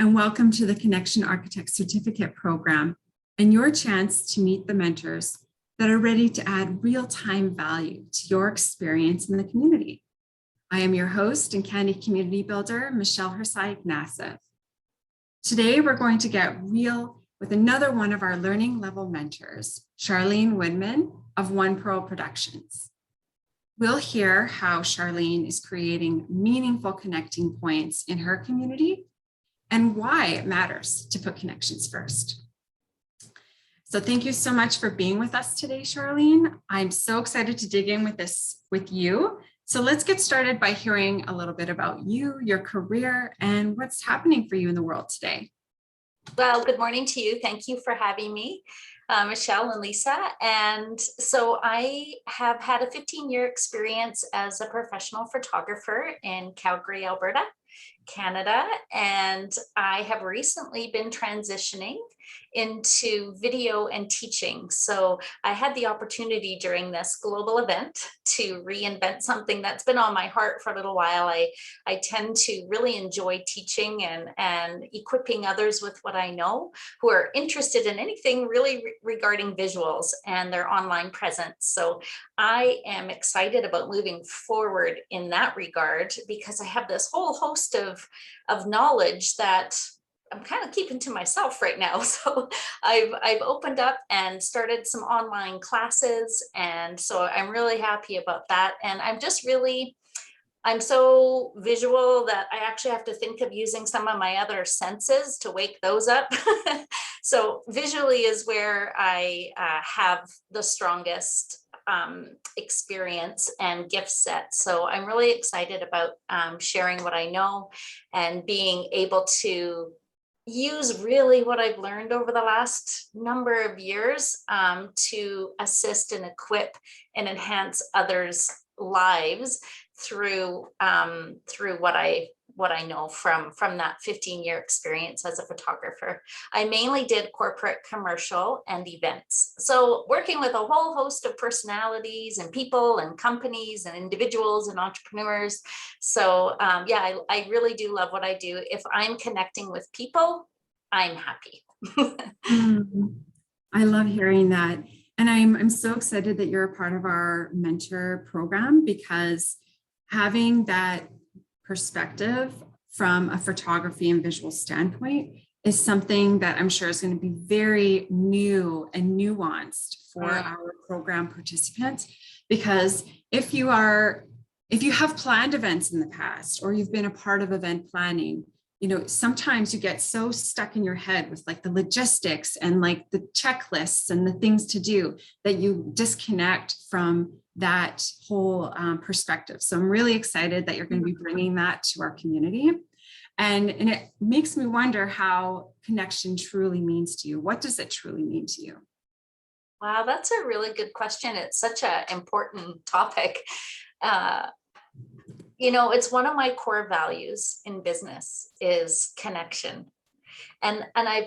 and welcome to the Connection Architect Certificate Program and your chance to meet the mentors that are ready to add real-time value to your experience in the community. I am your host and Candy Community Builder, Michelle Hersai-Ignacev. Today, we're going to get real with another one of our learning level mentors, Charlene Woodman of One Pearl Productions. We'll hear how Charlene is creating meaningful connecting points in her community and why it matters to put connections first. So thank you so much for being with us today, Charlene. I'm so excited to dig in with this with you. So let's get started by hearing a little bit about you, your career, and what's happening for you in the world today. Well, good morning to you. Thank you for having me, Michelle and Lisa. And so I have had a 15-year experience as a professional photographer in Calgary, Alberta, Canada. And I have recently been transitioning into video and teaching. So I had the opportunity during this global event to reinvent something that's been on my heart for a little while. I tend to really enjoy teaching and equipping others with what I know who are interested in anything really regarding visuals and their online presence. So I am excited about moving forward in that regard because I have this whole host of knowledge that I'm kind of keeping to myself right now. So I've opened up and started some online classes. And so I'm really happy about that. And I'm so visual that I actually have to think of using some of my other senses to wake those up. So visually is where I have the strongest experience and gift set. So I'm really excited about sharing what I know and being able to use really what I've learned over the last number of years to assist and equip and enhance others' lives through what I know from that 15-year experience as a photographer. I mainly did corporate, commercial, and events. So working with a whole host of personalities and people and companies and individuals and entrepreneurs. So yeah, I really do love what I do. If I'm connecting with people, I'm happy. I love hearing that. And I'm so excited that you're a part of our mentor program because having that perspective from a photography and visual standpoint is something that I'm sure is going to be very new and nuanced for our program participants. Because if you have planned events in the past or you've been a part of event planning, you know, sometimes you get so stuck in your head with like the logistics and like the checklists and the things to do that you disconnect from that whole perspective. So I'm really excited that you're going to be bringing that to our community. And it makes me wonder how connection truly means to you. What does it truly mean to you? Wow, that's a really good question. It's such an important topic. You know, it's one of my core values in business is connection. And I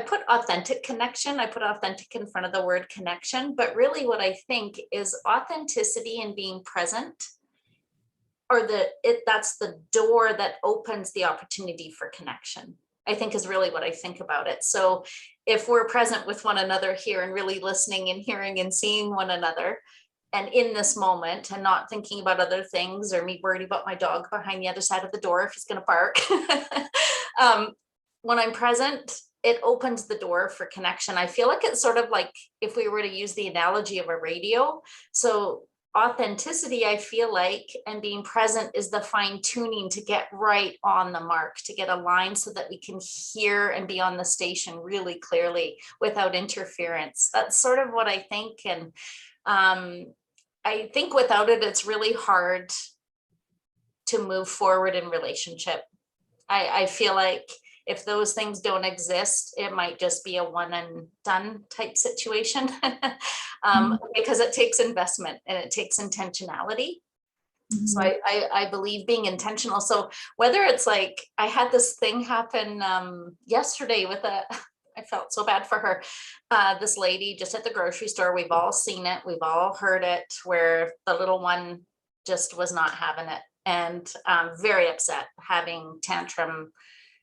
put authentic connection. I put authentic in front of the word connection, but really what I think is authenticity and being present, or that's the door that opens the opportunity for connection, I think is really what I think about it. So if we're present with one another here and really listening and hearing and seeing one another, and in this moment and not thinking about other things or me worried about my dog behind the other side of the door if he's going to bark. When I'm present, it opens the door for connection. I feel like it's sort of like if we were to use the analogy of a radio. So authenticity, I feel like, and being present is the fine tuning to get right on the mark, to get aligned so that we can hear and be on the station really clearly without interference. That's sort of what I think. And I think without it, it's really hard to move forward in relationship. I feel like if those things don't exist, it might just be a one and done type situation because it takes investment and it takes intentionality. So I believe being intentional. So whether it's like, I had this thing happen yesterday with I felt so bad for her. This lady just at the grocery store, we've all seen it. We've all heard it where the little one just was not having it and very upset, having tantrum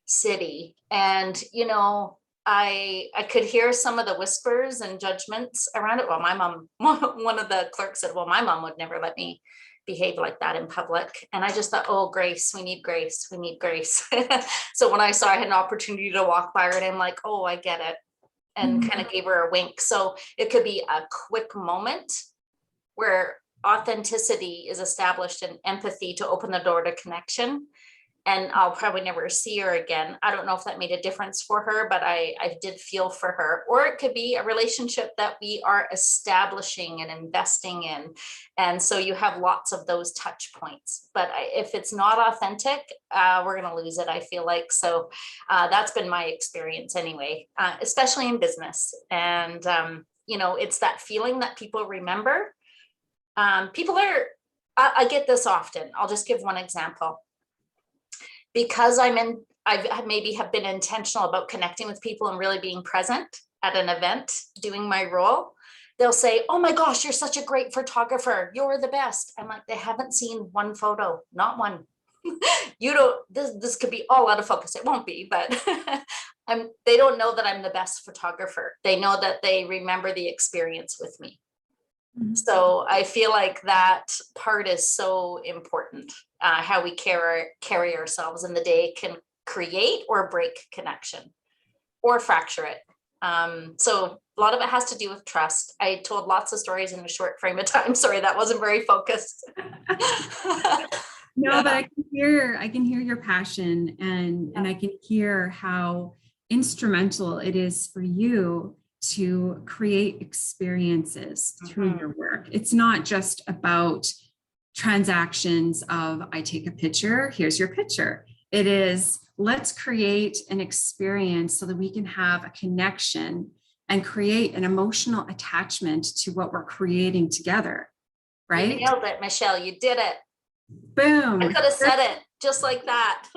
city. And, you know, I could hear some of the whispers and judgments around it. Well, my mom, one of the clerks said, well, my mom would never let me behave like that in public. And I just thought, oh, grace, we need grace, we need grace. So when I saw I had an opportunity to walk by her, and I'm like, oh, I get it. And kind of gave her a wink. So it could be a quick moment where authenticity is established and empathy to open the door to connection. And I'll probably never see her again. I don't know if that made a difference for her, but I did feel for her. Or it could be a relationship that we are establishing and investing in. And so you have lots of those touch points. But if it's not authentic, we're going to lose it, I feel like. So that's been my experience anyway, especially in business. And, you know, it's that feeling that people remember. People are, I get this often. I'll just give one example. Because I've maybe have been intentional about connecting with people and really being present at an event, doing my role, they'll say, oh my gosh, you're such a great photographer. You're the best. I'm like, they haven't seen one photo, not one. You don't, this could be all out of focus. It won't be, but they don't know that I'm the best photographer. They know that they remember the experience with me. So I feel like that part is so important. How we carry ourselves in the day can create or break connection or fracture it. So a lot of it has to do with trust. I told lots of stories in a short frame of time. Sorry, that wasn't very focused. No, but I can hear your passion, and I can hear how instrumental it is for you to create experiences through your work. It's not just about transactions of I take a picture, here's your picture. It is, let's create an experience so that we can have a connection and create an emotional attachment to what we're creating together, right? You nailed it, Michelle, you did it. Boom. I could have said it just like that.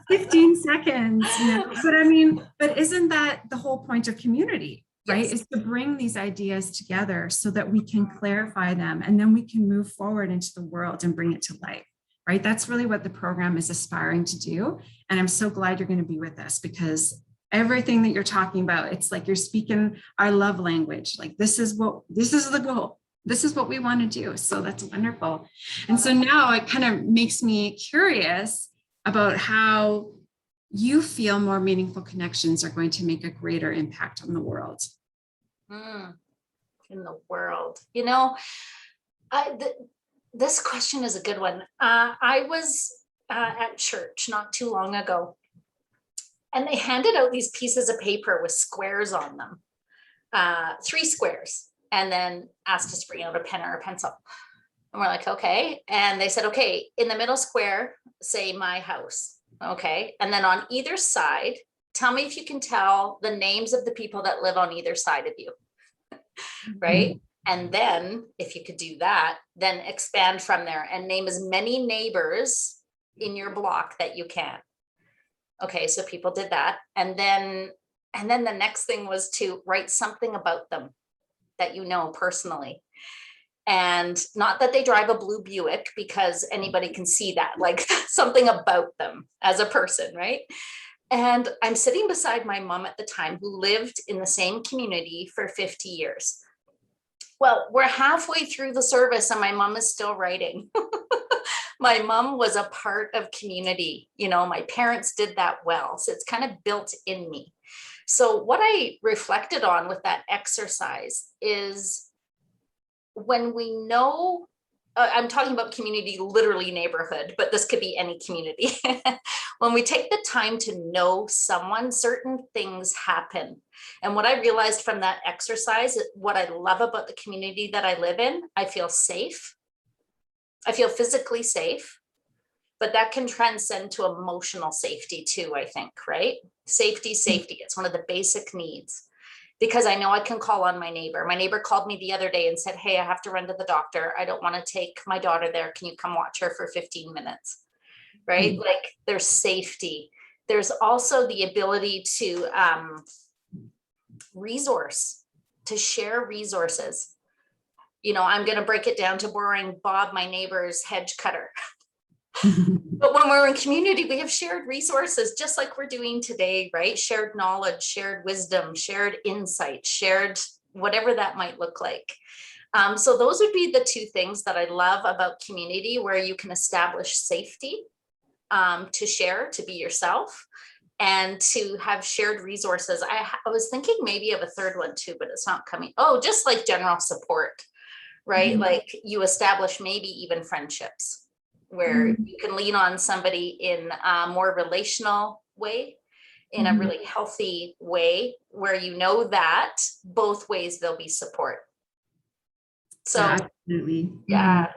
15 seconds, you know? But I mean, but isn't that the whole point of community, right? Yes. Is to bring these ideas together so that we can clarify them, and then we can move forward into the world and bring it to life, right? That's really what the program is aspiring to do. And I'm so glad you're going to be with us, because everything that you're talking about, it's like you're speaking our love language. Like this is the goal. This is what we want to do. So that's wonderful. And so now it kind of makes me curious about how you feel more meaningful connections are going to make a greater impact on the world. In the world, you know, this question is a good one. I was at church not too long ago, and they handed out these pieces of paper with squares on them, 3 squares. And then asked us to bring out a pen or a pencil. And we're like, okay. And they said, okay, in the middle square, say my house. Okay. And then on either side, tell me if you can tell the names of the people that live on either side of you. Right. And then if you could do that, then expand from there and name as many neighbors in your block that you can. Okay. So people did that. And then the next thing was to write something about them that you know personally. And not that they drive a blue Buick, because anybody can see that, like something about them as a person, right? And I'm sitting beside my mom at the time, who lived in the same community for 50 years. Well, we're halfway through the service and my mom is still writing. My mom was a part of community. You know, my parents did that well. So it's kind of built in me. So what I reflected on with that exercise is, when we know, I'm talking about community, literally neighborhood, but this could be any community. When we take the time to know someone, certain things happen. And what I realized from that exercise, what I love about the community that I live in, I feel safe. I feel physically safe, but that can transcend to emotional safety too, I think, right? Safety. It's one of the basic needs, because I know I can call on my neighbor. My neighbor called me the other day and said, hey, I have to run to the doctor. I don't want to take my daughter there. Can you come watch her for 15 minutes? Right? Like, there's safety. There's also the ability to share resources. You know, I'm going to break it down to borrowing Bob, my neighbor's hedge cutter. But when we're in community, we have shared resources, just like we're doing today, right? Shared knowledge, shared wisdom, shared insight, shared whatever that might look like. So those would be the two things that I love about community, where you can establish safety to share, to be yourself, and to have shared resources. I was thinking maybe of a third one too, but it's not coming. Oh, just like general support, right? Mhm. Like you establish maybe even friendships where Mhm. you can lean on somebody in a more relational way, in a really healthy way, where you know that both ways there'll be support. So Yeah, absolutely. yeah.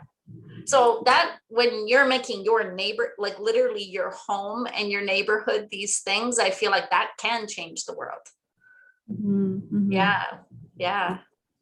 So that when you're making your neighbor, like literally your home and your neighborhood, these things, I feel like that can change the world. Yeah. Yeah.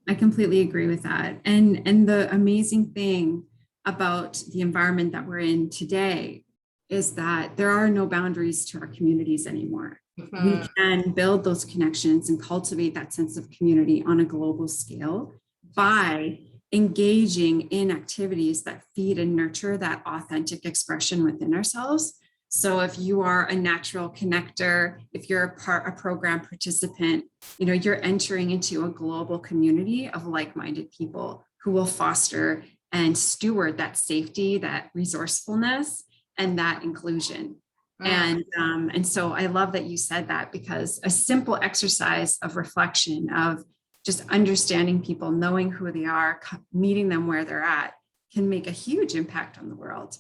I completely agree with that. And the amazing thing about the environment that we're in today is that there are no boundaries to our communities anymore. We can build those connections and cultivate that sense of community on a global scale by engaging in activities that feed and nurture that authentic expression within ourselves. So if you are a natural connector, if you're a program participant, you're entering into a global community of like-minded people who will foster and steward that safety, that resourcefulness, and that inclusion. And so I love that you said that, because a simple exercise of reflection, of just understanding people, knowing who they are, meeting them where they're at, can make a huge impact on the world.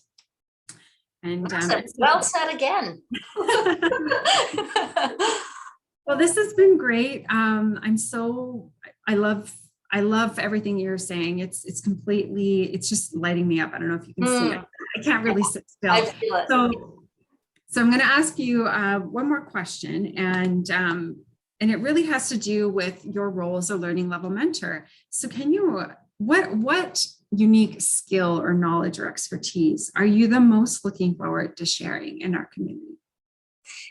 And well said again. Well, this has been great. I love everything you're saying. It's just lighting me up. I don't know if you can see it. I can't really sit still. I feel it. So I'm going to ask you one more question, and it really has to do with your role as a learning level mentor. So what unique skill or knowledge or expertise are you the most looking forward to sharing in our community?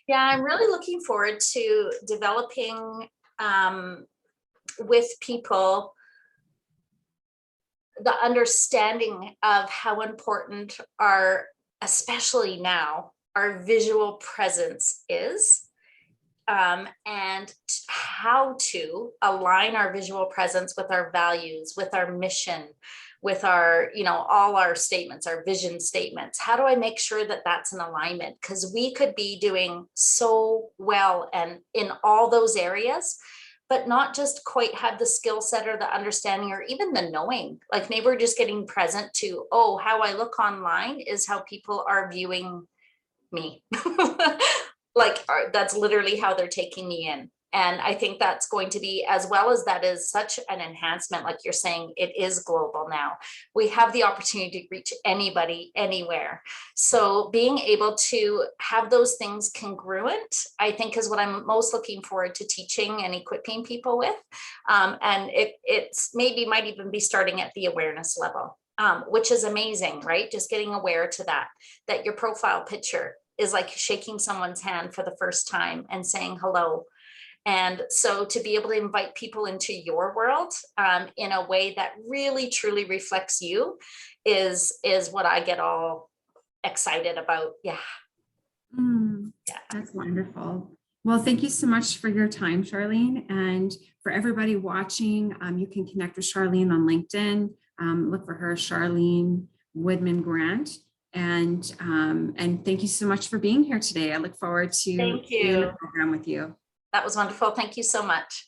Yeah, I'm really looking forward to developing with people the understanding of how important especially now, our visual presence is, and how to align our visual presence with our values, with our mission, with our, all our statements, our vision statements. How do I make sure that that's in alignment? Because we could be doing so well and in all those areas, but not just quite have the skill set or the understanding or even the knowing. Like maybe we're just getting present to, oh, how I look online is how people are viewing me. Like that's literally how they're taking me in. And I think that's going to be, as well as that is such an enhancement, like you're saying, it is global now. We have the opportunity to reach anybody, anywhere. So being able to have those things congruent, I think, is what I'm most looking forward to teaching and equipping people with. And it's maybe might even be starting at the awareness level, which is amazing, right? Just getting aware to that your profile picture is like shaking someone's hand for the first time and saying hello. And so to be able to invite people into your world in a way that really truly reflects you is what I get all excited about. Yeah. Yeah, that's wonderful. Well, thank you so much for your time, Charlene. And for everybody watching, you can connect with Charlene on LinkedIn. Look for her, Charlene Woodman Grant. And thank you so much for being here today. I look forward to Thank you. doing the program with you. That was wonderful. Thank you so much.